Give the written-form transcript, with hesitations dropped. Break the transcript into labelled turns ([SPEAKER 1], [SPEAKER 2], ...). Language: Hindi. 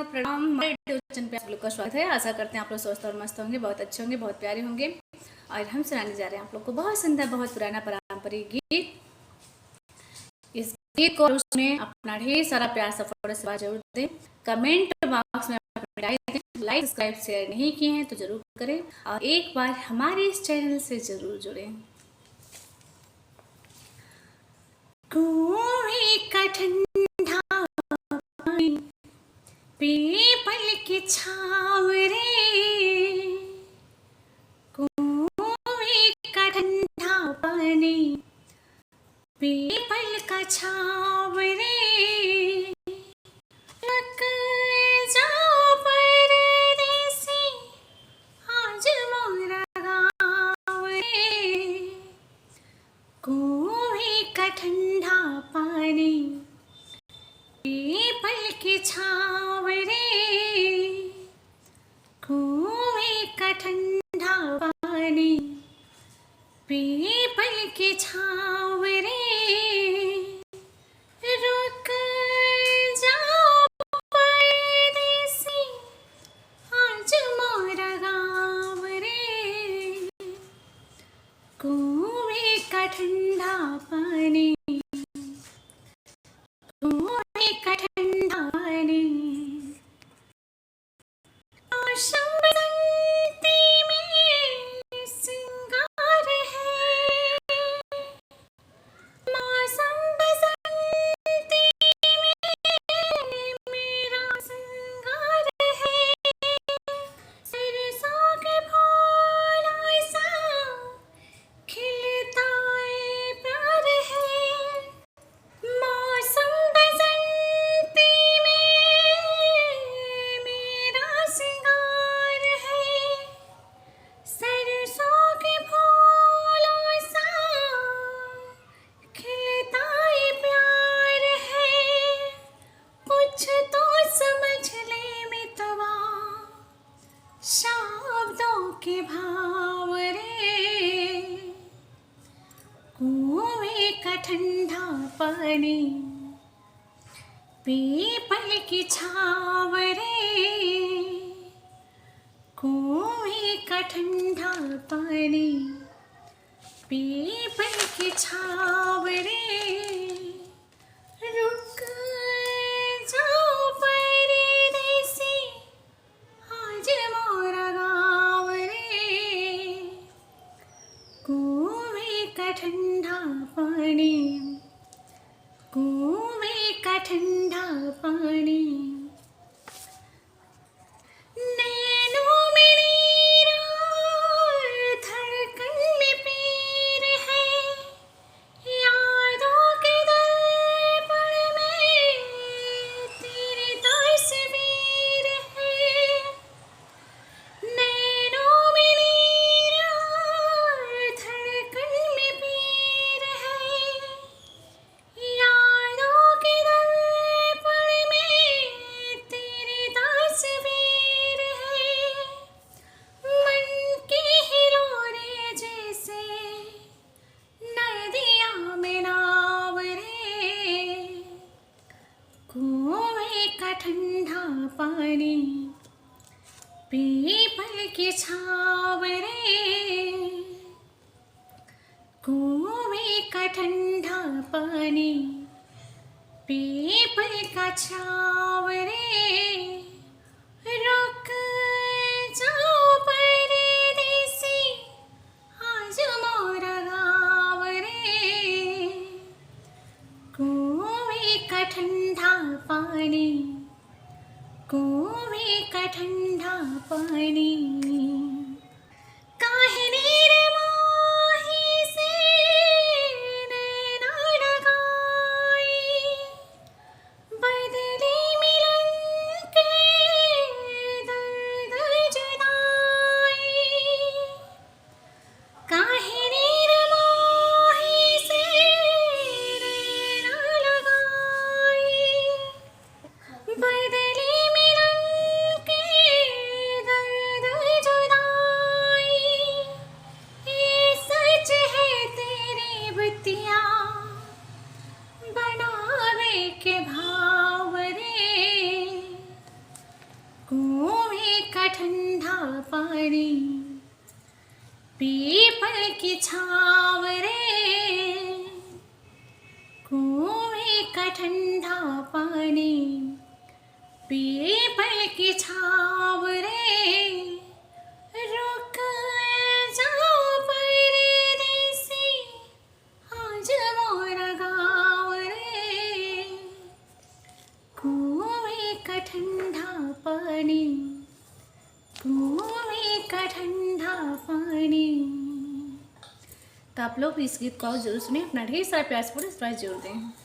[SPEAKER 1] प्रणाम। हमारे यूट्यूब चैनल पे आप लोग का स्वागत है। आशा करते हैं आप लोग स्वस्थ और मस्त होंगे, बहुत अच्छे होंगे, बहुत प्यारे होंगे। और हम सुनाने जा रहे हैं आप लोग को बहुत सुंदर, बहुत पुराना पारंपरिक गीत। इस गीत को उसमें अपना ढेर सारा प्यार सपोर्ट से जरूर दें। कमेंट बॉक्स में लाइक सब्सक्राइब शेयर नहीं किए हैं तो जरूर करें और एक बार हमारे इस चैनल से जरूर जुड़ें। कुएं का ठंडा पानी, पीपल की छाँव रे, कुएं का ठंडा पानी, पीपल का छाँव रे, लग जाओ परदेसी आज मोरा गाँव रे। कुएं का ठंडा पानी, पीपल की छाँव रे, कुएं का ठंडा पानी, पीपल की छाँव रे, रुक जाओ परदेसी आज मोरा गाँव रे। कुएं का ठंडा पानी, कुएं का ठंडा पानी, मौसम बसंती में सिंगार है, मौसम बसंती में मेरा सिंगार है, सरसों के फूल सा खिलता है प्यार है, मौसम बसंती में मेरा सिंगार है, सरसों के फूलों सा खिलता है प्यार है, कुछ तो समझ ले मितवा शब्दों के भाव रे। कुएं का ठंडा पानी, पीपल की छाँव रे, कुएं का ठंडा पानी, पीपल की छाँव रे, रुक जाओ परदेसी आज मोरा गाँव रे। कुएं का ठंडा पानी, कुएं का ठंडा पानी, नैनों में नीर और धड़कन में पीर है, यादों के दर्पण में तेरी तस्वीर है, नैनों में नीर और धड़कन में पीर है, यादों के दर्पण में तेरी तस्वीर है, मन के हिलोरे जैसे नदियाँ में नाव रे। कुएं का ठंडा पानी, पीपल की छाँव रे, कुएं का ठंडा पानी, पीपल का छाँव रे, रुक जाओ परदेसी आज मोरा गाँव रे। कुएं का ठंडा पानी, कुएं का ठंडा पानी, काहे निर्मोही से नैना लगाई, बदले मिलन के दर्द जुदाई, काहे निर्मोही से नैना लगाई, बदले मिलन के दर्द जुदाई। ठंडा पानी, पीपल की छाँव रे, कुएं का ठंडा पानी, पीपल की छाँव रे, रुक जाओ परदेसी, आज मोरा गाँव रे, कुएं का ठंडा पानी, कुएं का ठंडा पानी। तो आप लोग इस गीत को जरूर सुनिए, अपना ढेर सारा प्यार से जरूर दें।